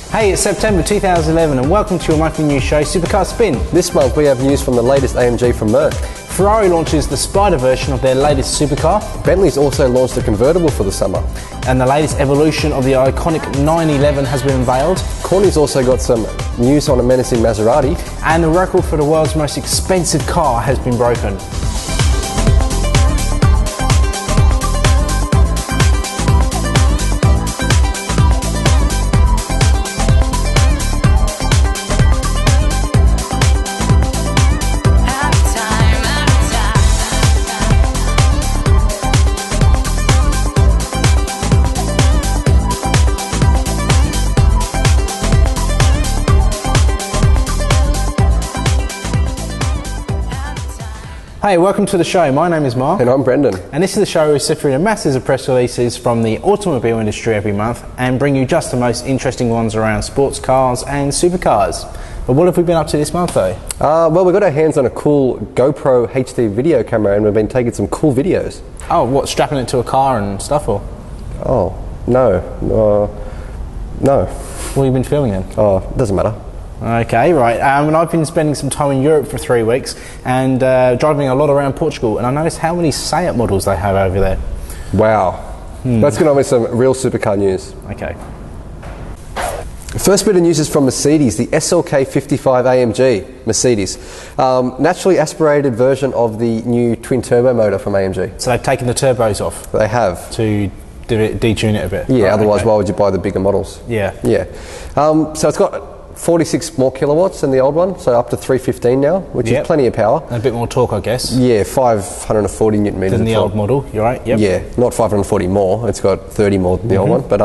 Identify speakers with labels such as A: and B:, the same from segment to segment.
A: Hey, it's September 2011 and welcome to your monthly news show, Supercar Spin.
B: This month we have news from the latest AMG from Merc.
A: Ferrari launches the Spyder version of their latest supercar.
B: Bentley's also launched a convertible for the summer.
A: And the latest evolution of the iconic 911 has been unveiled.
B: Corny's also got some news on a menacing Maserati.
A: And the record for the world's most expensive car has been broken. Hey, welcome to the show. My name is Mark.
B: And I'm Brendan.
A: And this is the show where we sift through the masses of press releases from the automobile industry every month and bring you just the most interesting ones around sports cars and supercars. But what have we been up to this month though?
B: Well, we got our hands on a cool GoPro HD video camera and we've been taking some cool videos.
A: Oh, what, strapping it to a car and stuff or?
B: Oh, no. No.
A: What have you been filming in?
B: Oh, it doesn't matter.
A: Okay, right. And I've been spending some time in Europe for 3 weeks and driving a lot around Portugal, and I noticed how many Seat models they have over there.
B: Wow. Let's get on with some real supercar news.
A: Okay.
B: First bit of news is from Mercedes, the SLK 55 AMG Mercedes. Naturally aspirated version of the new twin turbo motor from AMG.
A: So they've taken the turbos off?
B: They have.
A: To detune it a bit?
B: Yeah,
A: right,
B: otherwise
A: okay.
B: why would you buy the bigger models?
A: Yeah.
B: Yeah. So it's got 46 more kilowatts than the old one, so up to 315 now, which is plenty of power.
A: And a bit more torque, I guess.
B: Yeah, 540 newton meters.
A: Than the old model, you're right, yep.
B: Yeah, not 540 more, it's got 30 more than the old one, but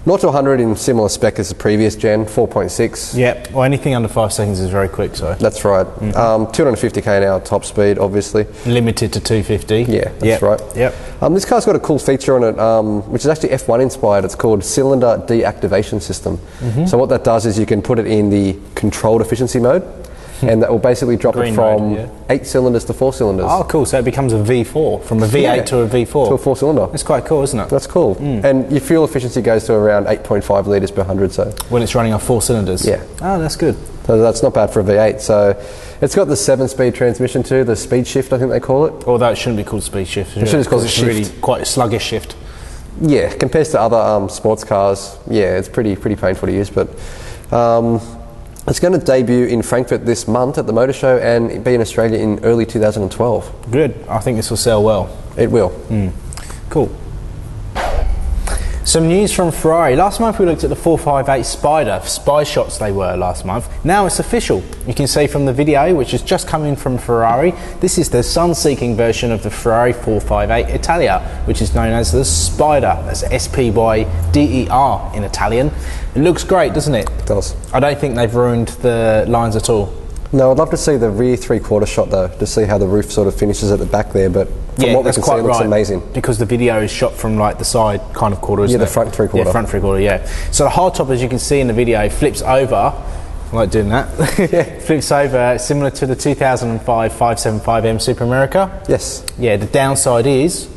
B: 0 to 100 in similar spec as the previous gen, 4.6.
A: Yep, well anything under 5 seconds is very quick, so.
B: That's right. 250k an hour top speed, obviously.
A: Limited to 250.
B: Yeah, that's right.
A: Yep.
B: This car's got a cool feature on it, which is actually F1 inspired. It's called cylinder deactivation system. So what that does is you can put it in the controlled efficiency mode, and that will basically drop it from 8 cylinders to 4 cylinders.
A: Oh, cool. So it becomes a V4, from a V8 to a V4.
B: To a 4-cylinder.
A: That's quite cool, isn't it?
B: That's cool. And your fuel efficiency goes to around 8.5 litres per 100. So
A: when it's running on 4 cylinders?
B: Yeah.
A: Oh, that's good.
B: So that's not bad for a V8. So it's got the 7-speed transmission too, the speed shift I think they call it.
A: Although it shouldn't be called speed shift.
B: It should be called
A: it's
B: shift.
A: really quite a sluggish shift.
B: Yeah, compared to other sports cars, yeah, it's pretty painful to use, but it's going to debut in Frankfurt this month at the Motor Show and be in Australia in early 2012.
A: Good. I think this will sell well.
B: It will.
A: Cool. Some news from Ferrari. Last month we looked at the 458 Spyder. Spy shots they were last month. Now it's official. You can see from the video, which has just come in from Ferrari, this is the sun-seeking version of the Ferrari 458 Italia, which is known as the Spyder. That's S-P-Y-D-E-R in Italian. It looks great, doesn't it?
B: It does.
A: I don't think they've ruined the lines at all.
B: No, I'd love to see the rear three-quarter shot though, to see how the roof sort of finishes at the back there, but from what we can see it looks amazing.
A: Because the video is shot from like the side kind of quarter, isn't it?
B: Yeah, the front three-quarter.
A: Yeah, front three-quarter, yeah. So the hardtop, as you can see in the video, flips over, I like doing that, flips over similar to the 2005 575M Super America.
B: Yes.
A: Yeah, the downside is...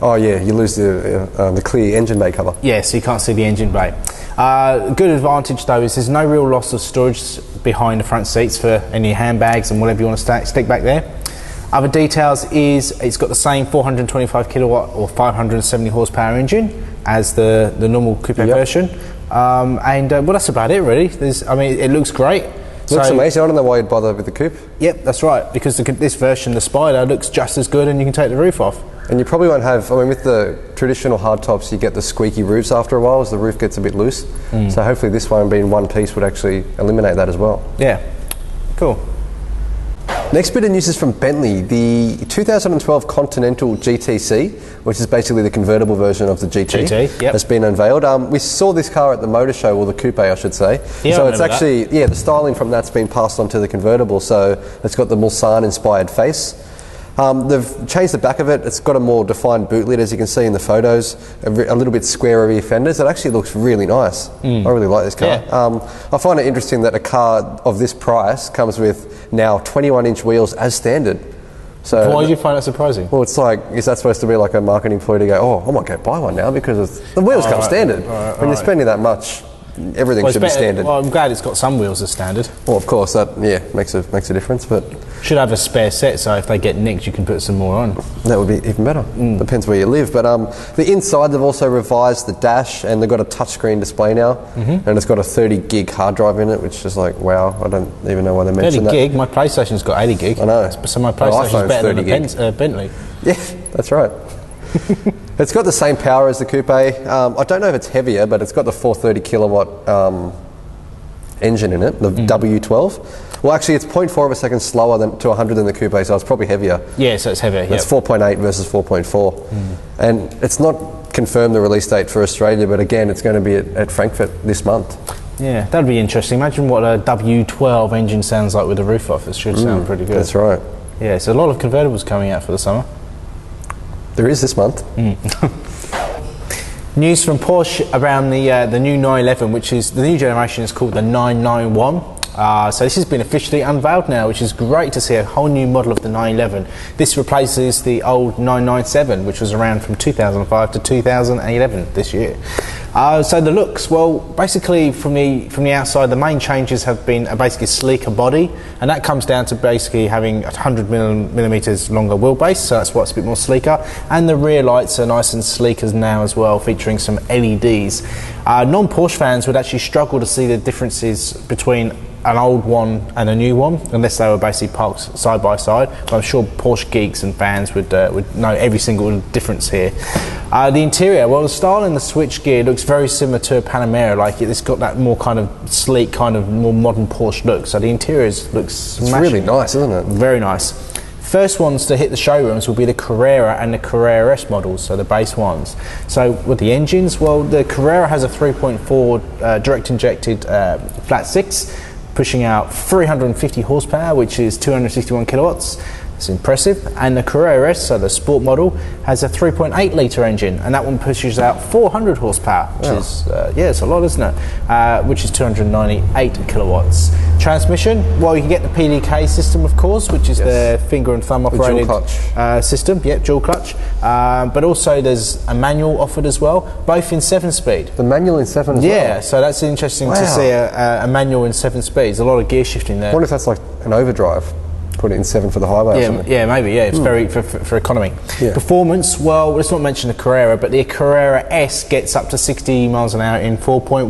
B: Oh yeah, you lose the clear engine bay cover.
A: Yeah, so you can't see the engine bay. Good advantage though is there's no real loss of storage behind the front seats for any handbags and whatever you want to stick back there. Other details is it's got the same 425 kilowatt or 570 horsepower engine as the normal coupe version. Well, that's about it really. I mean, it looks great.
B: Looks amazing. I don't know why you'd bother with the coupe.
A: Yep, that's right, because this version, the Spyder, looks just as good and you can take the roof off.
B: And you probably won't have, I mean, with the traditional hardtops, you get the squeaky roofs after a while as the roof gets a bit loose. So hopefully this one being one piece would actually eliminate that as well.
A: Yeah, cool.
B: Next bit of news is from Bentley. The 2012 Continental GTC, which is basically the convertible version of the GT, has been unveiled. We saw this car at the Motor Show, or the coupe I should say.
A: Yeah,
B: so it's actually, the styling from that's been passed on to the convertible, so it's got the Mulsanne inspired face. They've changed the back of it. It's got a more defined boot lid, as you can see in the photos. A little bit squarer rear fenders. It actually looks really nice. I really like this car.
A: Yeah.
B: I find it interesting that a car of this price comes with now 21-inch wheels as standard. So
A: why do you find that surprising?
B: Well, it's like, is that supposed to be like a marketing ploy to go, oh, I might go buy one now because the wheels come standard. When you're spending that much, everything should be standard.
A: Well, I'm glad it's got some wheels as standard.
B: Well, of course, that makes a difference, but
A: should have a spare set, so if they get nicked, you can put some more on.
B: That would be even better. Depends where you live. But the inside, they've also revised the dash, and they've got a touchscreen display now, and it's got a 30 gig hard drive in it, which is like, wow, I don't even know why they mentioned that.
A: 30 gig? My PlayStation's got 80 gig.
B: I know.
A: So my PlayStation's better than the Bentley.
B: Yeah, that's right. It's got the same power as the coupe. I don't know if it's heavier, but it's got the 430 kilowatt engine in it, the W12. Well, actually, it's 0.4 of a second slower to 100 than the coupe, so it's probably heavier.
A: Yeah, so it's heavier.
B: It's 4.8 versus 4.4. And it's not confirmed the release date for Australia, but again, it's going to be at Frankfurt this month.
A: Yeah, that'd be interesting. Imagine what a W12 engine sounds like with the roof off. It should sound pretty good.
B: That's right.
A: Yeah, so a lot of convertibles coming out for the summer.
B: There is this month.
A: News from Porsche around the new 911, which is the new generation, is called the 991. So this has been officially unveiled now, which is great to see a whole new model of the 911. This replaces the old 997, which was around from 2005 to 2011 this year. So the looks, well, basically from the outside, the main changes have been a basically sleeker body, and that comes down to basically having 100 millimeters longer wheelbase, so that's what's a bit more sleeker. And the rear lights are nice and sleek as now as well, featuring some LEDs. Non-Porsche fans would actually struggle to see the differences between an old one and a new one, unless they were basically parked side by side. But I'm sure Porsche geeks and fans would know every single difference here. The interior, well, the style in the switchgear looks very similar to a Panamera. Like it's got that more kind of sleek, kind of more modern Porsche look. So the interior looks smashing.
B: It's really nice, isn't it?
A: Very nice. First ones to hit the showrooms will be the Carrera and the Carrera S models, so the base ones. So with the engines, well, the Carrera has a 3.4 direct injected flat six, pushing out 350 horsepower, which is 261 kilowatts. It's impressive. And the Carrera S, so the sport model, has a 3.8 litre engine, and that one pushes out 400 horsepower, which is, it's a lot, isn't it? Which is 298 kilowatts. Transmission, well, you can get the PDK system, of course, which is the finger and thumb operated system. Yep, dual clutch. But also there's a manual offered as well, both in 7-speed.
B: The manual in 7 as well?
A: Yeah, so that's interesting to see a manual in 7 speeds. A lot of gear shifting there.
B: I wonder if that's like an overdrive. Put it in 7 for the highway or something.
A: Yeah, maybe, yeah. It's very for economy. Yeah. Performance, well, let's not mention the Carrera, but the Carrera S gets up to 60 miles an hour in 4.1.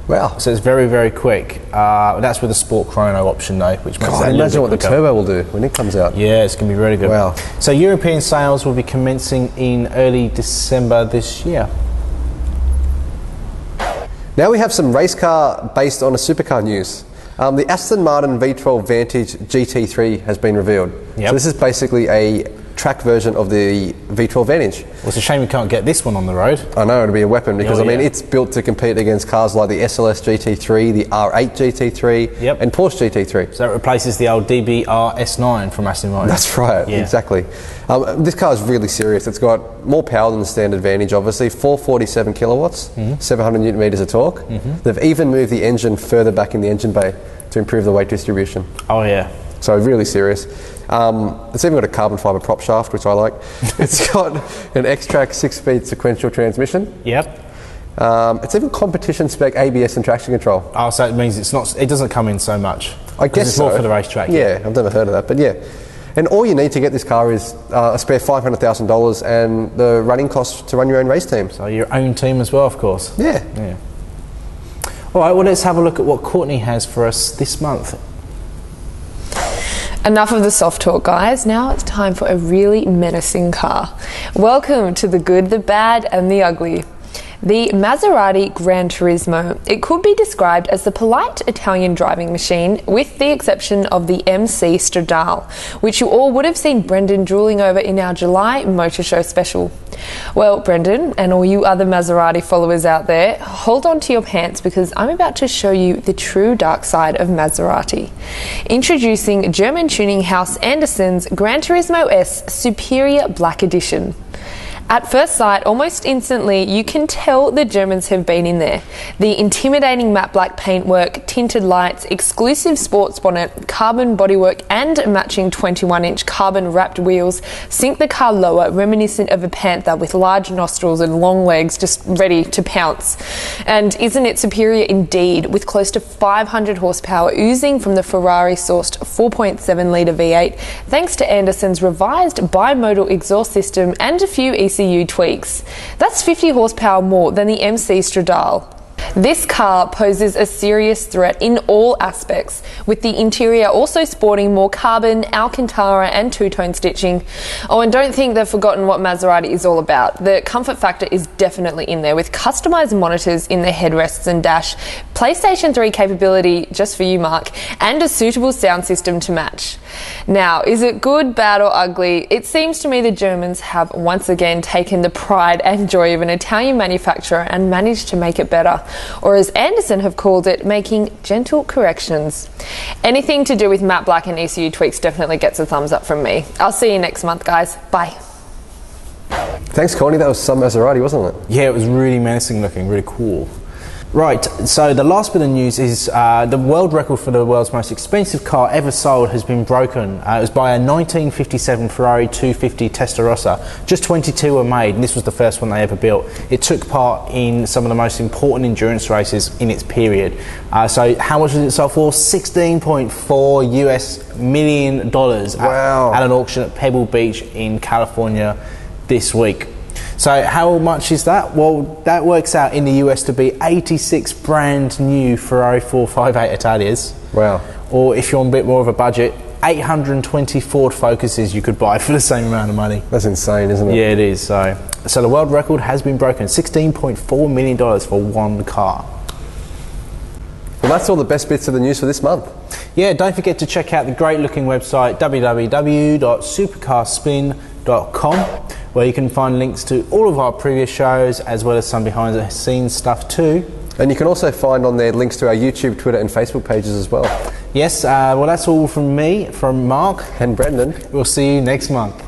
B: Wow.
A: So it's very, very quick. That's with the Sport Chrono option though, which makes it
B: imagine what the turbo will do when it comes out.
A: Yeah, it's going to be really good.
B: Wow.
A: So European sales will be commencing in early December this year.
B: Now we have some race car based on a supercar news. The Aston Martin V12 Vantage GT3 has been revealed. Yep. So this is basically a track version of the V12 Vantage.
A: Well, it's a shame we can't get this one on the road.
B: I know, it'll be a weapon because I mean it's built to compete against cars like the SLS GT3, the R8 GT3 and Porsche GT3.
A: So it replaces the old DBR S9 from Aston Martin.
B: That's right, exactly. This car is really serious. It's got more power than the standard Vantage, obviously, 447 kilowatts, 700 newton meters of torque. They've even moved the engine further back in the engine bay to improve the weight distribution.
A: Oh yeah.
B: So really serious. It's even got a carbon fibre prop shaft, which I like. It's got an X-Track 6-speed sequential transmission.
A: Yep.
B: It's even competition spec ABS and traction control.
A: Oh, so it means it doesn't come in so much.
B: I guess
A: it's more for the racetrack.
B: Yeah, I've never heard of that, but yeah. And all you need to get this car is a spare $500,000 and the running costs to run your own race team.
A: So your own team as well, of course.
B: Yeah.
A: All right, well, let's have a look at what Courtney has for us this month.
C: Enough of the soft talk, guys. Now it's time for a really menacing car. Welcome to the good, the bad and the ugly. The Maserati Gran Turismo. It could be described as the polite Italian driving machine, with the exception of the MC Stradale, which you all would have seen Brendan drooling over in our July Motor Show special. Well, Brendan, and all you other Maserati followers out there, hold on to your pants because I'm about to show you the true dark side of Maserati. Introducing German tuning house Anderson's Gran Turismo S Superior Black Edition. At first sight, almost instantly, you can tell the Germans have been in there. The intimidating matte black paintwork, tinted lights, exclusive sports bonnet, carbon bodywork and matching 21-inch carbon wrapped wheels sink the car lower, reminiscent of a panther with large nostrils and long legs just ready to pounce. And isn't it superior indeed, with close to 500 horsepower oozing from the Ferrari-sourced 4.7 litre V8, thanks to Anderson's revised bimodal exhaust system and a few ECU tweaks. That's 50 horsepower more than the MC Stradale. This car poses a serious threat in all aspects, with the interior also sporting more carbon, Alcantara and two-tone stitching. Oh, and don't think they've forgotten what Maserati is all about. The comfort factor is definitely in there, with customised monitors in the headrests and dash, PlayStation 3 capability, just for you Mark, and a suitable sound system to match. Now, is it good, bad or ugly? It seems to me the Germans have once again taken the pride and joy of an Italian manufacturer and managed to make it better. Or as Anderson have called it, making gentle corrections. Anything to do with matte black and ECU tweaks definitely gets a thumbs up from me. I'll see you next month, guys. Bye.
B: Thanks, Connie. That was some Maserati, wasn't it?
A: Yeah, it was really menacing looking, really cool. Right, so the last bit of news is the world record for the world's most expensive car ever sold has been broken. It was by a 1957 Ferrari 250 Testarossa. Just 22 were made, and this was the first one they ever built. It took part in some of the most important endurance races in its period. So how much was it sold for? $16.4 million
B: wow.
A: at an auction at Pebble Beach in California this week. So how much is that? Well, that works out in the US to be 86 brand new Ferrari 458 Italias.
B: Wow.
A: Or if you're on a bit more of a budget, 820 Ford Focuses you could buy for the same amount of money.
B: That's insane, isn't it?
A: Yeah, it is. So the world record has been broken. $16.4 million for one car.
B: Well, that's all the best bits of the news for this month.
A: Yeah, don't forget to check out the great looking website www.supercarspin.com, where you can find links to all of our previous shows as well as some behind the scenes stuff too.
B: And you can also find on there links to our YouTube, Twitter and Facebook pages as well.
A: Yes, well that's all from me, from Mark
B: and Brendan.
A: We'll see you next month.